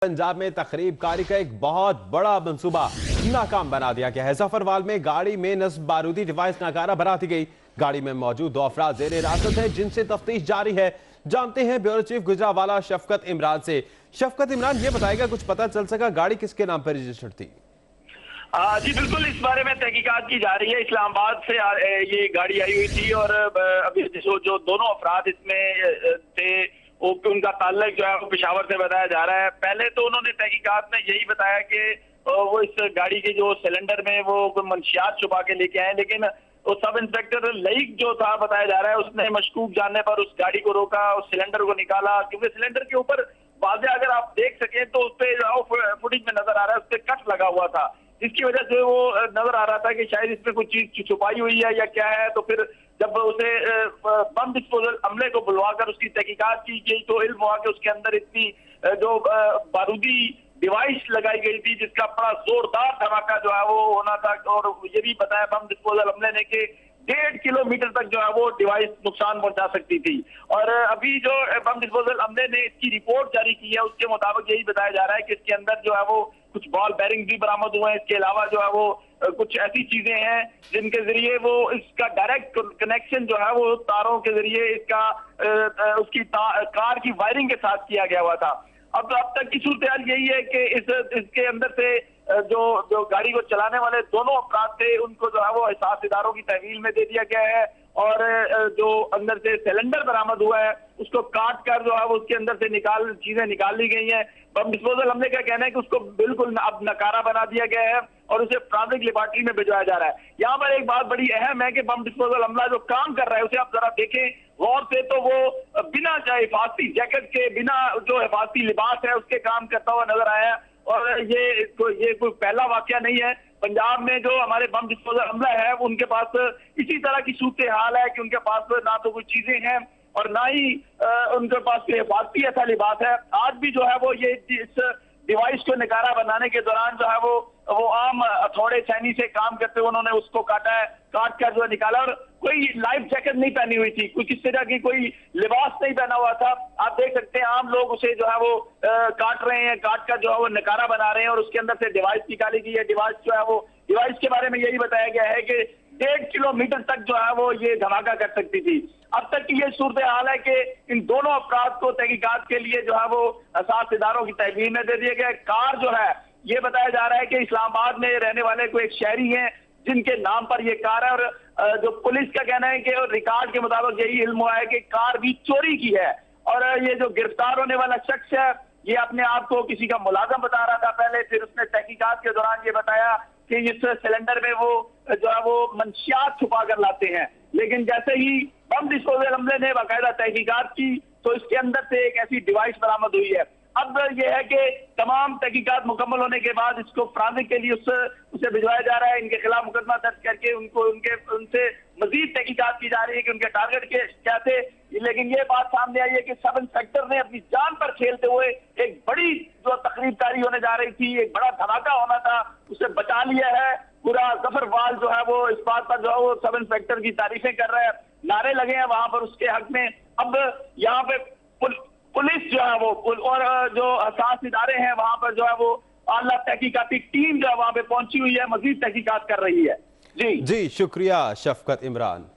पंजाब में तखरीब कारी का एक बहुत बड़ा मंसूबा नाकाम बना दिया गया है। जफरवाल में गाड़ी में नस्ब बारूदी डिवाइस नाकारा बना दी गई। गाड़ी में मौजूद 2 अफराद जेर हिरासत हैं जिनसे तफ्तीश जारी है। जानते हैं ब्यूरो चीफ गुजरावाला शफकत इमरान से। शफकत इमरान, ये बताएगा कुछ पता चल सका गाड़ी किसके नाम पर रजिस्टर्ड थी? जी बिल्कुल, इस बारे में तहकीकात की जा रही है। इस्लामाबाद से ये गाड़ी आई हुई थी और अभी जो दोनों अफराद इसमें थे उनका ताल्लुक जो है वो पेशावर से बताया जा रहा है। पहले तो उन्होंने तहकीकात में यही बताया कि वो इस गाड़ी के जो सिलेंडर में वो मंशियात छुपा के लेके आए, लेकिन वो सब इंस्पेक्टर लईक जो था बताया जा रहा है उसने मशकूक जानने पर उस गाड़ी को रोका, उस सिलेंडर को निकाला, क्योंकि सिलेंडर के ऊपर वाज़ेह अगर आप देख सकें तो उस पर फुटेज में नजर आ रहा है, उस पर कट लगा हुआ था, जिसकी वजह से वो नजर आ रहा था कि शायद इसमें कुछ चीज छुपाई हुई है या क्या है। तो फिर जब उसे बम डिस्पोजल अमले को बुलवाकर उसकी तहकीकात की गई तो इल्म हुआ कि उसके अंदर इतनी जो बारूदी डिवाइस लगाई गई थी जिसका बड़ा जोरदार धमाका जो है वो होना था। और ये भी बताया बम डिस्पोजल अमले ने कि 1.5 किलोमीटर तक जो है वो डिवाइस नुकसान पहुंचा सकती थी। और अभी जो बम डिस्पोजल अमले ने इसकी रिपोर्ट जारी की है उसके मुताबिक यही बताया जा रहा है कि इसके अंदर जो है वो कुछ बॉल बेरिंग भी बरामद हुए हैं। इसके अलावा जो है वो कुछ ऐसी चीजें हैं जिनके जरिए वो इसका डायरेक्ट कनेक्शन जो है वो तारों के जरिए इसका उसकी कार की वायरिंग के साथ किया गया हुआ था। अब तक की सूरत हाल यही है कि इसके अंदर से जो गाड़ी को चलाने वाले दोनों अफराद थे उनको जो है वो एहसास इदारों की तहवील में दे दिया गया है और जो अंदर से सिलेंडर बरामद हुआ है उसको काट कर जो है वो उसके अंदर से चीजें निकाल ली गई हैं। बम डिस्पोजल हमले का कहना है कि उसको बिल्कुल अब नकारा बना दिया गया है और उसे फॉरेंसिक लेबोरेटरी में भिजवाया जा रहा है। यहाँ पर एक बात बड़ी अहम है कि बम डिस्पोजल अमला जो काम कर रहा है उसे आप जरा देखें गौर से, तो वो बिना हिफाजती जैकेट के, बिना जो हिफाजती लिबास है उसके काम करता हुआ नजर आया। और ये कोई पहला वाकया नहीं है। पंजाब में जो हमारे बम डिस्पोजल अमला है उनके पास इसी तरह की सूरत हाल है कि उनके पास ना तो कोई चीजें हैं और ना ही उनके पास कोई हिफाजती ऐसा लिबास है। आज भी जो है वो ये इस डिवाइस को नकारा बनाने के दौरान जो है वो आम हथौड़े छैनी से काम करते हुए उन्होंने उसको काटा है, काट कर जो है निकाला। और कोई लाइफ जैकेट नहीं पहनी हुई थी, कोई किस तरह की कोई लिबास नहीं पहना हुआ था। आप देख सकते हैं आम लोग उसे जो है वो काट रहे हैं, काट कर जो है वो नकारा बना रहे हैं और उसके अंदर से डिवाइस निकाली गई है। डिवाइस जो है वो डिवाइस के बारे में यही बताया गया है कि 1.5 किलोमीटर तक जो है वो ये धमाका कर सकती थी। अब तक की ये सूरत हाल है कि इन दोनों अफराद को तहकीकात के लिए जो है वो एहसास इदारों की तहवील में दे दिया गया। कार जो है ये बताया जा रहा है कि इस्लामाबाद में रहने वाले कोई एक शहरी हैं जिनके नाम पर ये कार है और जो पुलिस का कहना है कि रिकॉर्ड के मुताबिक यही इल्म हुआ है कि कार भी चोरी की है। और ये जो गिरफ्तार होने वाला शख्स है ये अपने आप को किसी का मुलाजम बता रहा था पहले, फिर उसने तहकीकात के दौरान ये बताया कि इस सिलेंडर में वो जो है वो मंशियात छुपा कर लाते हैं। लेकिन जैसे ही बम डिस्पोजल अमले ने बाकायदा तहकीकात की तो इसके अंदर से एक ऐसी डिवाइस बरामद हुई है। अब यह है कि तमाम तहकीकात मुकम्मल होने के बाद इसको फॉरेंसिक के लिए उसे भिजवाया जा रहा है। इनके खिलाफ मुकदमा दर्ज करके उनसे मजीद तहकीकात की जा रही है कि उनके टारगेट क्या थे। लेकिन ये बात सामने आई है कि सब इंस्पेक्टर ने अपनी जान पर खेलते हुए एक बड़ी जो तकरीबकारी होने जा रही थी, एक बड़ा धमाका होना था, उसे बचा लिया है। पूरा जफरवाल जो है वो इस बात पर जो है वो सब इंस्पेक्टर की तारीफें कर रहे हैं, नारे लगे हैं वहां पर उसके हक में। अब यहाँ पे पुलिस जो है वो और जो एहसास इदारे हैं वहां पर जो है वो आला तहकीकाती टीम जो है वहां पे पहुंची हुई है, मजीद तहकीकात कर रही है। जी शुक्रिया शफकत इमरान।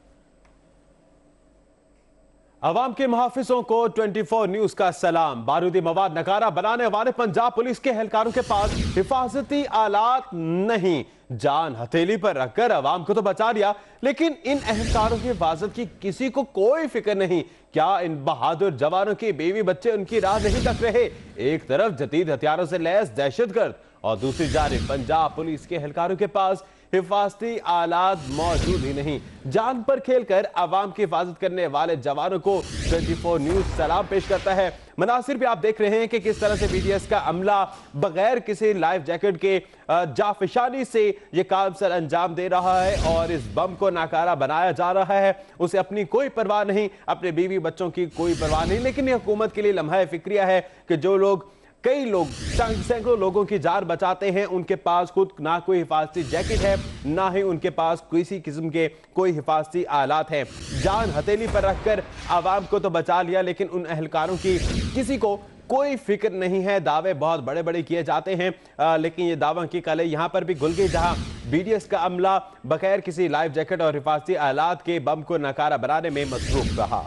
अवाम के मुहाफिजों को 24 न्यूज का सलाम। बारूदी मवाद नकारा बनाने वाले पंजाब पुलिस के एहलकारों के पास हिफाजती आलात नहीं, जान हथेली पर रखकर अवाम को तो बचा लिया, लेकिन इन एहलकारों की हिफाजत की किसी को कोई फिक्र नहीं। क्या इन बहादुर जवानों की बीवी बच्चे उनकी राह नहीं तक रहे? एक तरफ जदीद हथियारों से लैस दहशतगर्द और दूसरी जानिब पंजाब पुलिस के एहलकारों के पास हिफाजती आलात मौजूद ही नहीं। जान पर खेलकर आवाम की हिफाजत करने वाले जवानों को 24 न्यूज सलाम पेश करता है। मनासिर भी आप देख रहे हैं कि किस तरह से BDS का अमला बगैर किसी लाइफ जैकेट के जाफिशानी से ये काम सर अंजाम दे रहा है और इस बम को नाकारा बनाया जा रहा है। उसे अपनी कोई परवाह नहीं, अपने बीवी बच्चों की कोई परवाह नहीं। लेकिन ये हुकूमत के लिए लम्हा फिक्रिया है कि जो लोग कई लोग सैकड़ों लोगों की जान बचाते हैं उनके पास खुद ना कोई हिफाजती जैकेट है, ना ही उनके पास किसी किस्म के कोई हिफाजती आलात हैं। जान हथेली पर रखकर आवाम को तो बचा लिया, लेकिन उन अहलकारों की किसी को कोई फिक्र नहीं है। दावे बहुत बड़े बड़े किए जाते हैं, लेकिन ये दावा की कल यहां पर भी गुल गई, जहां बीडीएस का अमला बगैर किसी लाइफ जैकेट और हिफाजती आलात के बम को नकारा बनाने में मसरूफ रहा।